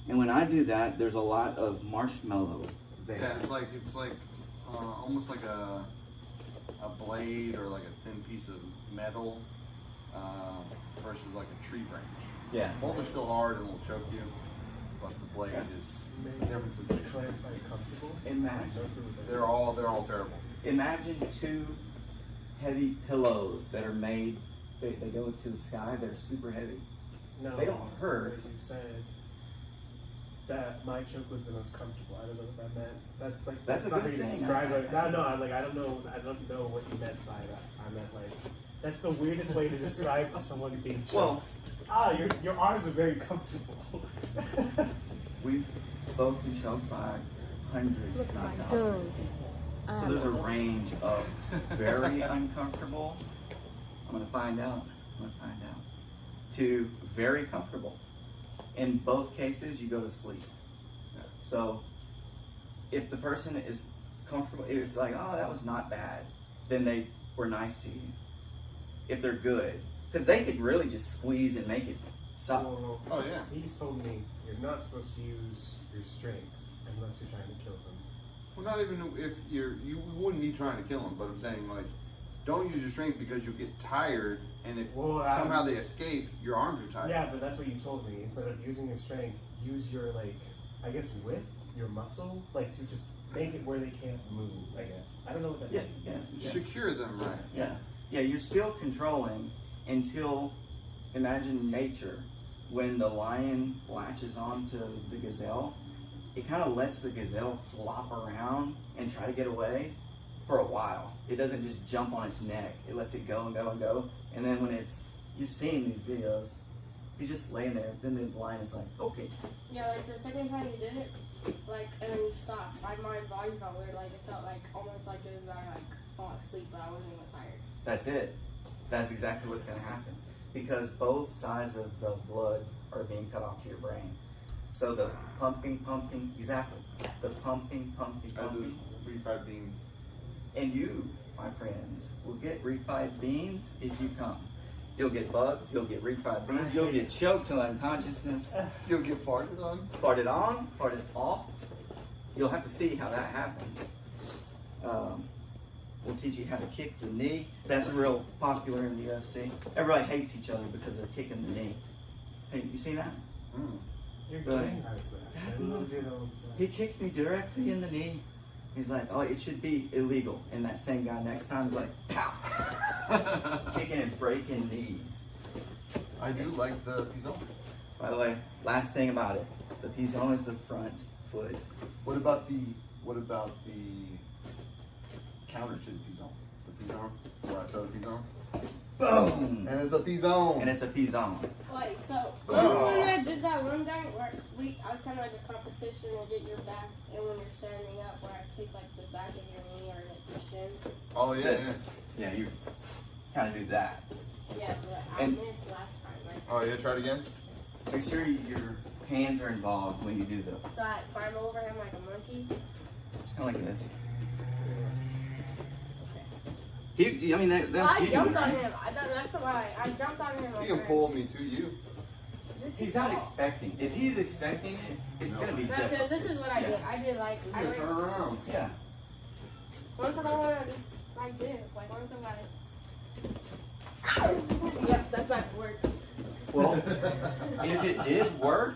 And when I do that, there's a lot of marshmallow there. Yeah, it's like almost like a blade or like a thin piece of metal versus like a tree branch. Yeah. Both are still hard and will choke you, but the blade is the difference in texture. Are you comfortable? Imagine, They're all terrible. imagine two heavy pillows that are made. They go into the sky. They're super heavy. No. They don't hurt. As you said that my choke was the most comfortable. I don't know what that meant. That's like That's a not good how you thing. describe it. No, I don't know what you meant by that. I meant like that's the weirdest way to describe someone being choked. Well, your arms are very comfortable. we've both been choked by hundreds, Look at not my thousands. guns. So there's a range of very uncomfortable. I'm gonna find out. To very comfortable. In both cases, you go to sleep. So if the person is comfortable, if it's like, oh, that was not bad, then they were nice to you. If they're good, because they could really just squeeze and make it suck. Well, Oh yeah. he's told me you're not supposed to use your strength unless you're trying to kill them. Well, not even if you wouldn't be trying to kill them, but I'm saying like, don't use your strength because you'll get tired, and if somehow they escape, your arms are tired. Yeah, but that's what you told me. Instead of using your strength, use your I guess width, your muscle, like to just make it where they can't move, I guess. I don't know what that means. Yeah. Secure them right. Yeah, you're still controlling until, imagine nature. When the lion latches onto the gazelle, it kind of lets the gazelle flop around and try to get away for a while. It doesn't just jump on its neck. It lets it go and go and go. And then when you've seen these videos, he's just laying there. Then the lion is like, okay. Yeah, like the second time you did it, like, and then you stopped. My body felt weird. Like, it felt like almost like it was I like falling asleep, but I wasn't even tired. That's it. That's exactly what's going to happen. because both sides of the blood are being cut off to your brain. So the pumping, exactly. The pumping. I do refried beans. And you, my friends, will get refried beans if you come. You'll get bugs, you'll get refried beans, you'll get choked to unconsciousness. You'll get farted on. Farted on, farted off. You'll have to see how that happens. We'll teach you how to kick the knee. That's real popular in the UFC. Everybody hates each other because they're kicking the knee. Hey, you see that? Your Really? game has that. They love it all the time. He kicked me directly in the knee. He's like, oh, it should be illegal. And that same guy next time is like, pow! Kicking and breaking knees. I do like the pigeon. By the way, last thing about it, the pigeon is the front foot. What about the counter to the pigeon? The pigeon? Where I throw the pigeon? Boom! And it's a pigeon. And it's a pigeon. Wait, so Oh. when I did that one day where I was kind of like a competition to get your back, and when you're standing up, where I kick like the back of your knee or like your shins. Oh yeah, This. Yeah, you kind of do that. Yeah, but I And- missed last time. Right? Oh yeah, try it again. Make sure your hands are involved when you do those. So I climb over him like a monkey. Just kind of like this. I mean, that Well, was I cheating, jumped on right? him. That's why I jumped on him. You can pull me to you. He's not expecting. If he's expecting it, it's going to be Because different. this is what I did. I did like I Turn around. Yeah. once I want to just like this, like once I'm like. Yep, that's not work. Well, if it did work,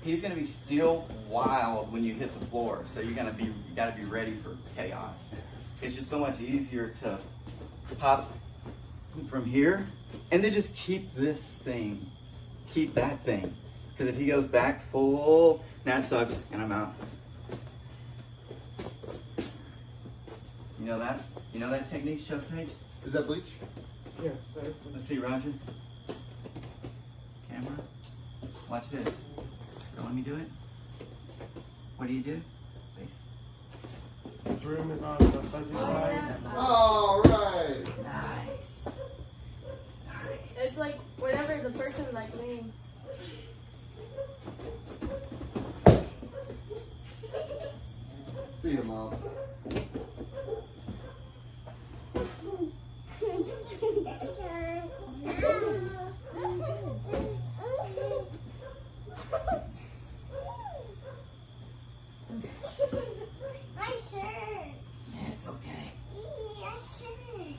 he's going to be still wild when you hit the floor. So you got to be ready for chaos. It's just so much easier to pop from here and then just keep this thing, keep that thing. Because if he goes back full, that sucks and I'm out. You know that? You know that technique, Chef Sage? Is that bleach? Yes, sir. Let's see, Roger. Camera. Watch this. Don't let me do it. What do you do? Face. The broom is on the fuzzy side. All right. Nice. Nice. It's like whenever the person like me. Beat him up. My shirt. It's okay. My shirt.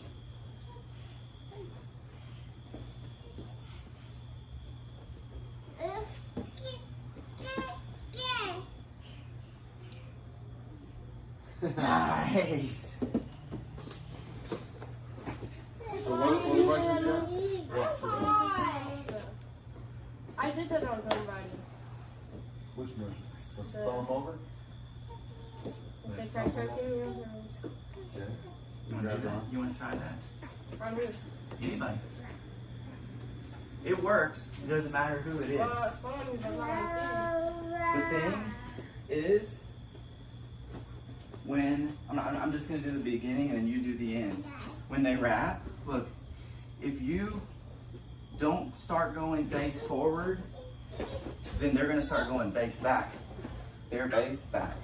Nice. So what advice would you have? I did that on somebody. Which move? Let's throw him over. They tried choking me over. Okay. You want to do that? You want to try that? On who? Anybody. It works. It doesn't matter who it is. Well, someone who does not want The thing is, when I'm just gonna do the beginning and then you do the end. When they rap, look, if you don't start going face forward, then they're gonna start going face back. Their base back.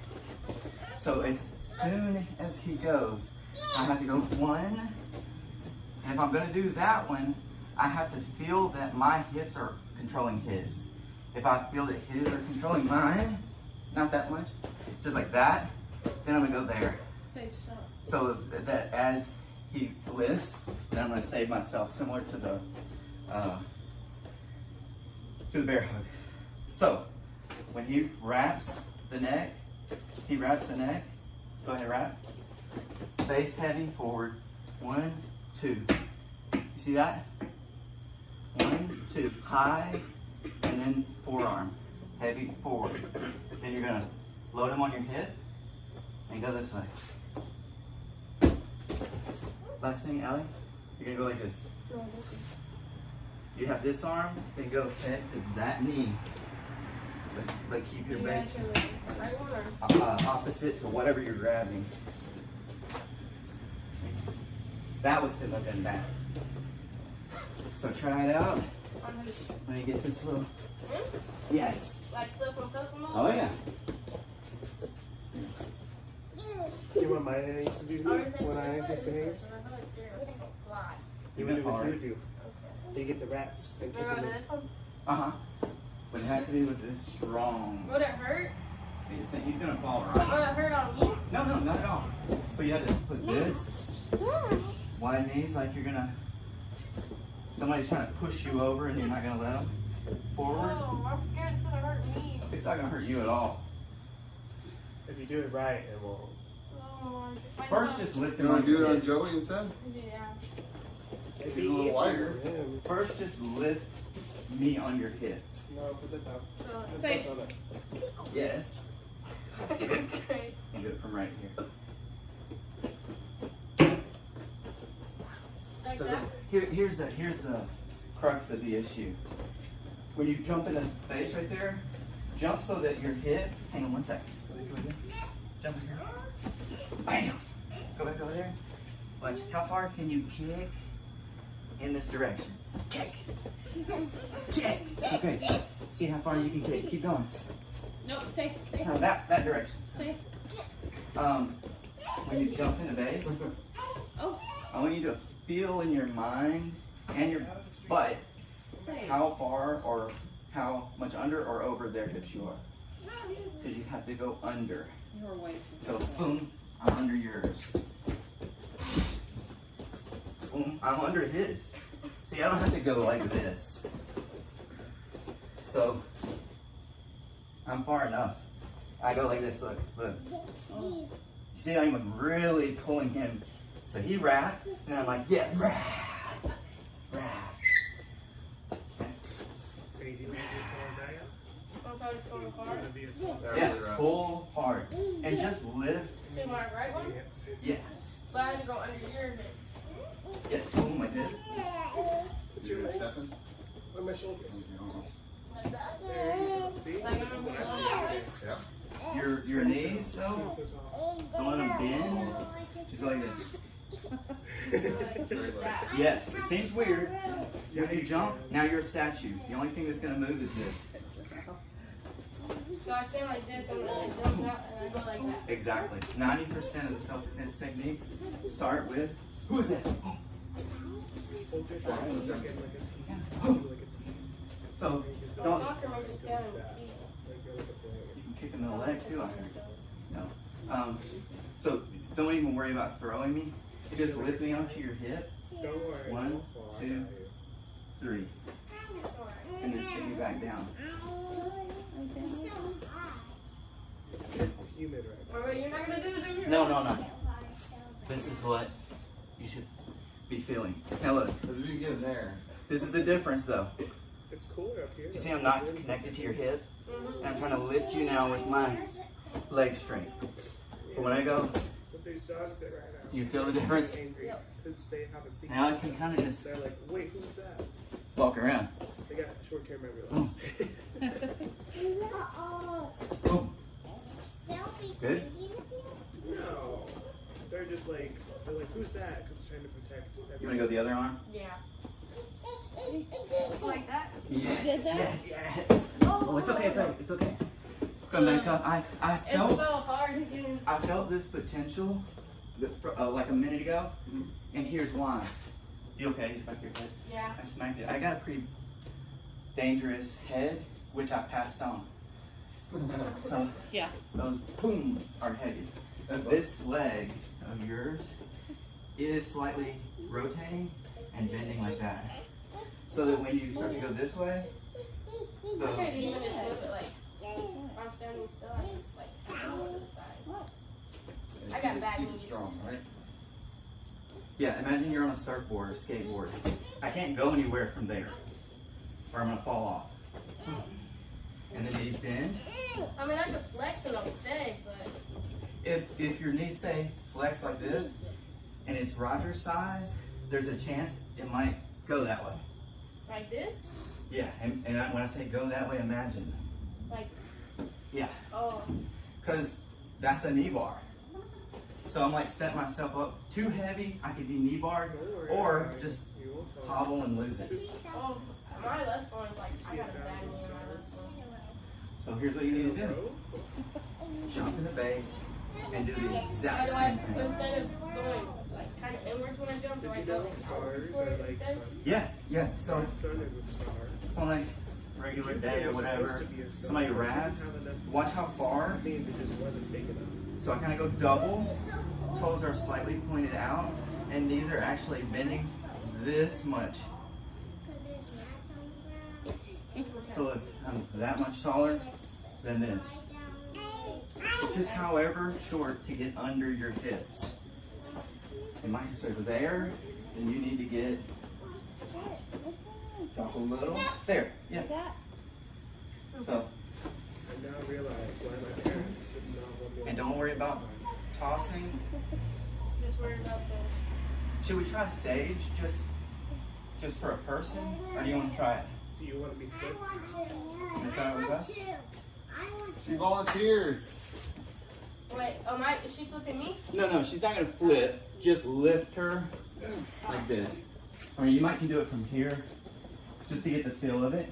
So as soon as he goes, I have to go one. And if I'm gonna do that one, I have to feel that my hips are controlling his. If I feel that his are controlling mine, not that much, just like that, then I'm gonna go there. Save stuff. So that as he lifts, then I'm gonna save myself, similar to the bear hug. So when he wraps the neck, go ahead, wrap. Face heavy forward. 1, 2. You see that? 1, 2. High, and then forearm. Heavy forward. Then you're gonna load him on your hip and go this way. Last thing, Allie, you're gonna go like this. You have this arm, then go head to that knee. But keep your base opposite to whatever you're grabbing. That was because I've done that. So try it out. Let me get this little. Yes. Like flip and flip them Oh yeah. You want my I used to do when I misbehaved? You would do what you would do. You get the rats and take Remember them. this one? Uh-huh. But it has to be with this strong. Would it hurt? He's gonna fall Would right. it hurt on me? No, no, not at all. So you have to put this, wide knees like you're gonna, somebody's trying to push you over and you're not gonna let them forward. Oh, I'm scared it's gonna hurt me. It's not gonna hurt you at all. If you do it right, it won't. Oh, First, just lift You him want on to do your it on hip. Joey instead? Yeah. It'd He's a little wider. for him. First, just lift me on your hip. No, put that down. So, Put say. that on it. Yes. Okay. And do it from right here. Like So that? here's the crux of the issue. When you jump in the face right there, jump so that your hip. Hang on one second. Go again. Jump in here. Bam. Go back over there. Watch. How far can you kick in this direction? Kick. Kick. Okay. See how far you can kick. Keep going. No, stay. Stay. No, that direction. Stay. When you jump in the base, Oh. I want you to feel in your mind and your butt how far or how much under or over their hips you are. Because you have to go under. You're way too So boom, I'm under yours. Boom, I'm under his. See, I don't have to go like this. So I'm far enough. I go like this, look. You see, I'm really pulling him. So he wrapped, and I'm like, yeah, wrap. Are you doing as far as I am? Oh, so it's going I'm hard. gonna be as far as I Yeah, am. pull hard. And just lift. To my right one? Yeah. So I had to go under your hips. Yes, boom, like this. You're assessing? On my shoulders. Like that. There you go. See? Like This is I'm what I going see. Yeah. Your knees, though, So tall. don't let them bend. Just go like this. like that. Yes, it seems weird. When you jump, now you're a statue. The only thing that's going to move is this. So I stand like this and then I jump out and I go like that. Exactly. 90% of the self-defense techniques start with, who is that? Hold your shoulders like a T. Like a T. So, So don't, soccer makes you stand on your feet. Like you're like a player. you can kick in the leg too, I heard. No. So, don't even worry about throwing me. You just lift me onto your hip, Don't worry. 1, Don't fall. I 2, got you. 3, and then sit me back down. It's humid right now. Wait, you're not gonna do this over here? No. This is what you should be feeling. Now look, Because if you get in there, this is the difference though. It's cooler up here. You see I'm not connected to your hip, and I'm trying to lift you now with my leg strength. But when I go, But there's dogs there right now. you feel the difference? They're angry because they haven't seen Now I it. can kind of just They're like, wait, who's that? walk around. They got short-term memory loss. Boom. Good? No. They're just like, who's that? Because they're trying to protect everyone. You want to go the other arm? Yeah. Like that? Yes. Oh, it's okay. It's okay. Come back up. I It's felt so hard to get in. I felt this potential like a minute ago, and here's why. You okay? Just back your head. Yeah. I smacked it. I got a pretty dangerous head, which I passed on. So Yeah. those boom are heavy. This leg of yours is slightly rotating and bending like that. So that when you start to go this way, I can't even just move it like, if I'm standing still, I just like go to the side. I got bad keep it knees. strong, right? yeah, imagine you're on a surfboard or skateboard. I can't go anywhere from there, or I'm gonna fall off. And the knees bend. I mean, I could flex and I'll stay, but If your knees stay flexed like this, and it's Roger's size, there's a chance it might go that way. like this? Yeah, and when I say go that way, imagine. Like, Yeah, oh, because that's a knee bar. So I'm like setting myself up. Too heavy, I could be knee barred, or just hobble and lose it. Oh, my left one's like, I got a bad knee in my left one. So here's what you need to do. Jump in the base and do the exact So do I, same thing. instead of going like kind of inwards when I jump, do I go like stars outwards are for it like instead? suns? Yeah. So Our sun is a star. on like regular day or whatever, somebody wraps, watch how far. That means it just wasn't big enough. So I kind of go double, toes are slightly pointed out, and knees are actually bending this much. So look, I'm that much taller than this. It's just however short to get under your hips. And my hips are there, and you need to get, drop a little, there, yeah. So, I now realize why my parents did not want me. and don't worry about tossing. Just worry about the. Should we try sage just for a person, or do you want to try it? Do you want to be flipped? Wanna try it with us? She volunteers. Wait, is she flipping me? No, she's not gonna flip. Just lift her like this. Or you might can do it from here, just to get the feel of it.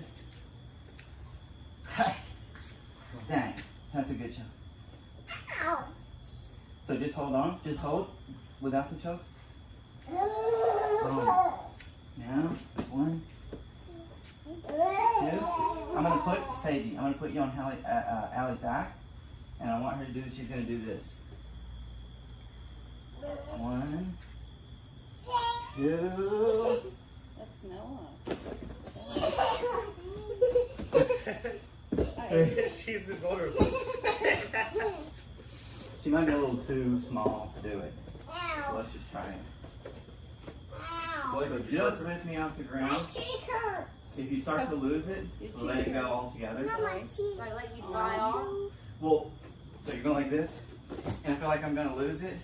Dang, that's a good choke. So just hold on, just hold without the choke. Boom. Now, 1, 2. I'm gonna put Sadie. I'm gonna put you on Allie's back, and I want her to do this. She's gonna do this. 1, 2. That's Noah. She's vulnerable. She might be a little too small to do it. So let's just try it. So just lift me off the ground. If you start to lose it, let it go altogether. Like let you fly off? Well, so you're going like this, and I feel like I'm gonna lose it.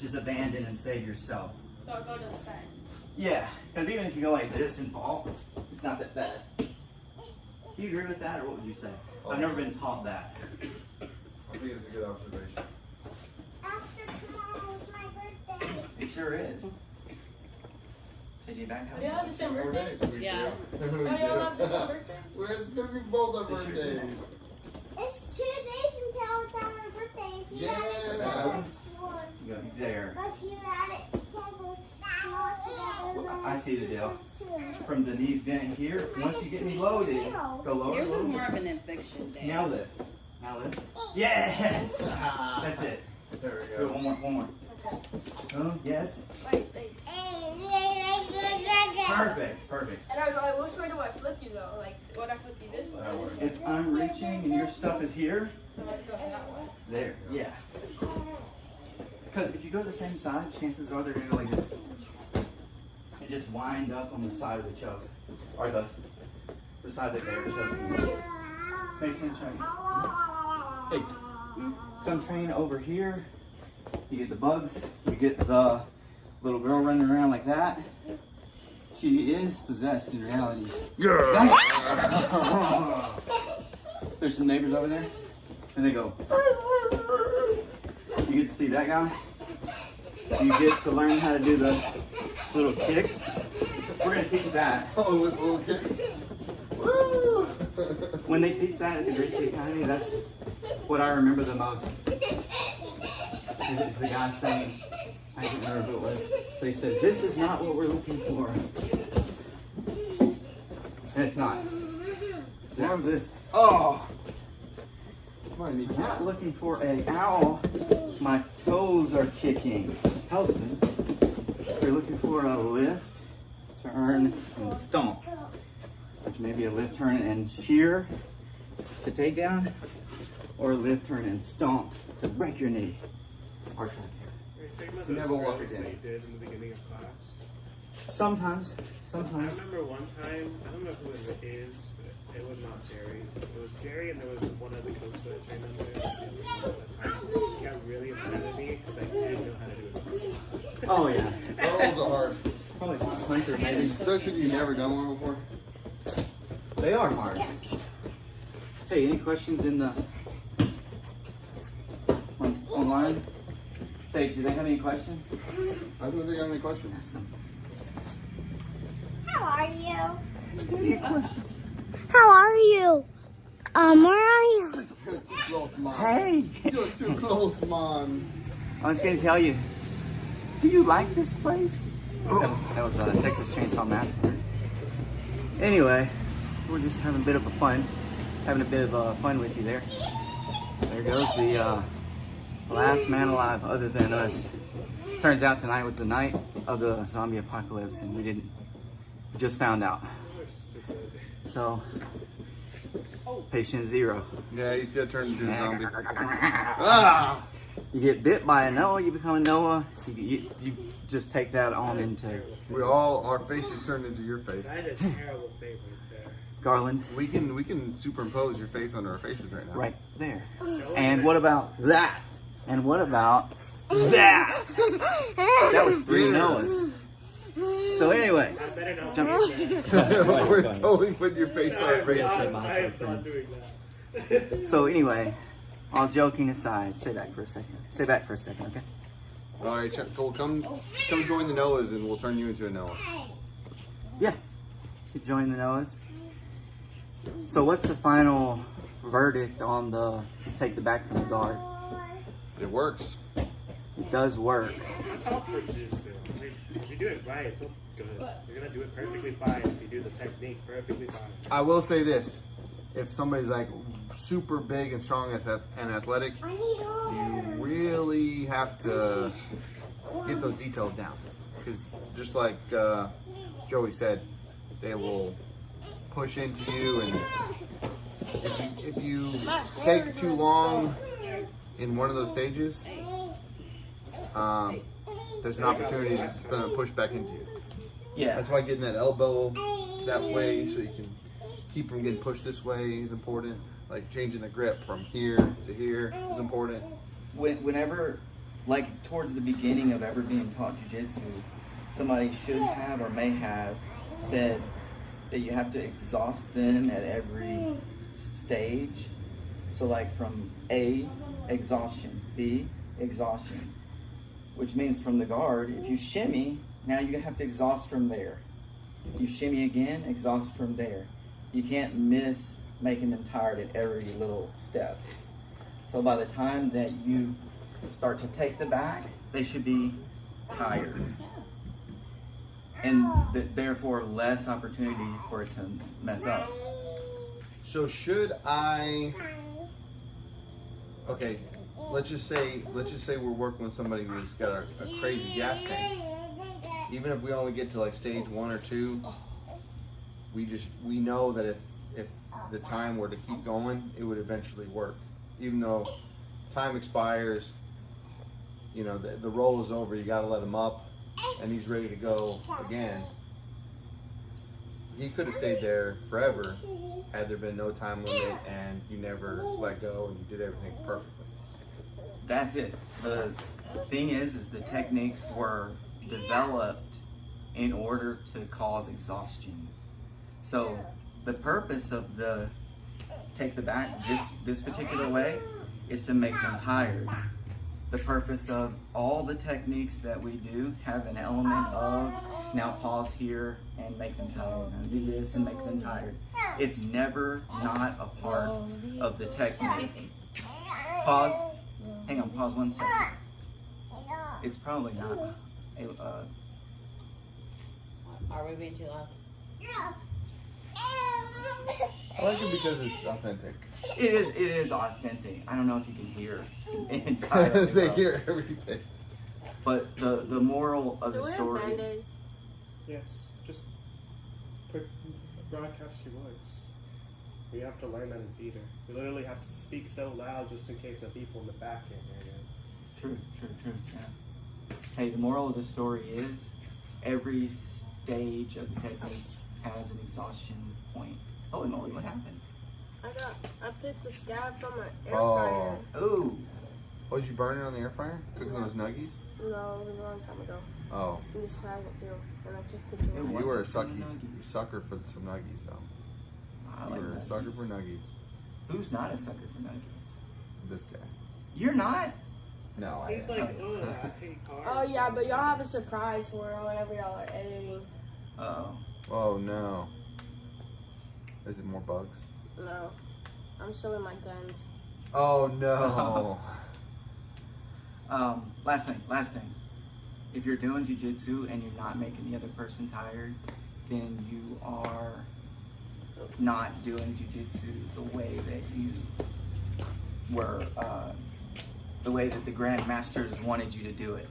Just abandon and save yourself. So I'll go to the side. Yeah, because even if you go like this and fall, it's not that bad. Do you agree with that, or what would you say? I've never been taught that. I think it's a good observation. After tomorrow's my birthday. It sure is. Did you back We all have the same birthdays? We Yeah. do. Oh, you all have the same birthdays? Well, it's gonna be both our This your birthdays. It's 2 days until it's our birthday. If you add it together, it's 4. You go there. But if you add it together, I see the deal. it's 2. From the knees bent here, once you get me loaded, go lower. Yours is lower. more of an eviction day. Now lift. Now lift. Yes! That's it. There we Good, go. one more. Oh, yes. Wait, say. Perfect. And I was like, which way do I flip you though? Like, would I flip you this way? That way. If I'm reaching and your stuff is here, So I go that way. there, yeah. Because if you go to the same side, chances are they're going to go like this. And just wind up on the side of the choke. Or the side that they're choking. Makes sense, right? Hey, come train over here. You get the bugs. You get the little girl running around like that. She is possessed in reality. Yeah. There's some neighbors over there, and they go. You get to see that guy. You get to learn how to do the little kicks. We're gonna teach that. Oh, with little kids. Woo! When they teach that at the Gracie Academy, that's what I remember the most. Is the guy saying, I can't remember who it was, but he said, "This is not what we're looking for." And it's not. More of this. Oh! My knee I'm not looking for a owl. My toes are kicking. Helston. They're looking for a lift, turn, and stomp. Which may be a lift, turn, and shear to take down, or a lift, turn, and stomp to break your knee. Or try to. You Never walk again. That you did in the beginning of class. Sometimes. I remember one time, I don't know who it is, but it was not Jerry. It was Jerry and there was one other coach that I trained under. He got really upset at me because I didn't know how to do it. Oh yeah. Girls are hard. Probably Hunter maybe. Especially if you've never done one before. They are hard. Hey, any questions in the online? Sage, do they have any questions? I don't think I have any questions. How are you? Any questions? How are you? Where are you? You're too close, Mom. Hey! You're too close, Mom. I was going to tell you, do you like this place? That was Texas Chainsaw Massacre. Anyway, we're just having a bit of fun with you there. There goes the last man alive other than us. Turns out tonight was the night of the zombie apocalypse and we just found out. So, patient 0. Yeah, you could turn into a zombie. Ah! You get bit by a Noah, you become a Noah. You just take that on into Our faces turned into your face. I had a terrible favorite there. Garland. We can superimpose your face onto our faces right now. Right there. And what about that? And what about that? That was 3 Noahs. So anyway, I better not jump. do that. We're totally putting your face on our I faces. am not doing that. So anyway, all joking aside, stay back for a second. Stay back for a second, okay? All right, Cole, come join the Noahs and we'll turn you into a Noah. Yeah, you join the Noahs. So what's the final verdict on the take the back from the guard? It works. It does work. It's all for Jiu-Jitsu. I mean, if you do it right, it's all good. You're gonna do it perfectly fine if you do the technique perfectly fine. I will say this. If somebody's like super big and strong and athletic, you really have to get those details down. Because just like Joey said, they will push into you, and if you take too long in one of those stages, there's an opportunity to push back into you. Yeah. That's why getting that elbow that way so you can keep from getting pushed this way is important. Like changing the grip from here to here is important. Whenever, like towards the beginning of ever being taught Jiu-Jitsu, somebody should have or may have said that you have to exhaust them at every stage. So like from A, exhaustion, B, exhaustion, which means from the guard, if you shimmy, now you have to exhaust from there. You shimmy again, exhaust from there. You can't miss making them tired at every little step. So by the time that you start to take the back, they should be tired. And therefore less opportunity for it to mess up. So should I? Okay, let's just say we're working with somebody who's got a crazy gas tank. Even if we only get to like stage 1 or 2, we know that if the time were to keep going, it would eventually work. Even though time expires, you know, the roll is over, you gotta let him up, and he's ready to go again. He could have stayed there forever had there been no time limit and you never let go and you did everything perfectly. That's it. The thing is the techniques were developed in order to cause exhaustion. So the purpose of the take the back this particular way is to make them tired. The purpose of all the techniques that we do have an element of now pause here and make them tired, and do this and make them tired. It's never not a part of the technique. Pause. Hang on, pause 1 second. It's probably not. Are we being too loud? I like it because it's authentic. It is authentic. I don't know if you can hear entirely. They hear everything. But the moral of Do the we have story. Band-Aids? Yes, just broadcast your voice. We have to learn that in theater. We literally have to speak so loud just in case the people in the back can't hear you. True. Yeah. Hey, the moral of the story is every stage of the technique has an exhaustion point. Holy moly, what happened? I picked the scab from an air Oh. fryer. Ooh. Oh, did you burn it on the air fryer? Cooking those nuggies? No, it was a long time ago. Oh. In the swag field, and I just picked it It up. was- You were a What's up with the nuggies? sucker for some nuggies, though. I You like were a nuggies. sucker for nuggies. Who's not a sucker for nuggets? This guy. You're not? No, He's like, oh, I hate cars. Oh yeah, but y'all have a surprise for him whenever y'all are editing. Oh. Oh no. Is it more bugs? No, I'm showing my guns. Oh no. Last thing. If you're doing jiu-jitsu and you're not making the other person tired, then you are not doing jiu-jitsu the way that you were, the way that the grandmasters wanted you to do it.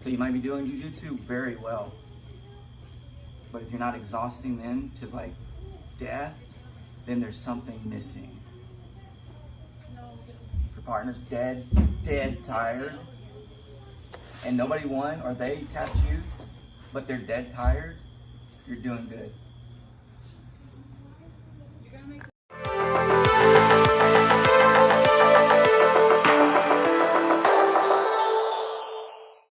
So you might be doing jiu-jitsu very well, but if you're not exhausting them to like death, then there's something missing. If your partner's dead tired, and nobody won or they tapped you, but they're dead tired, you're doing good.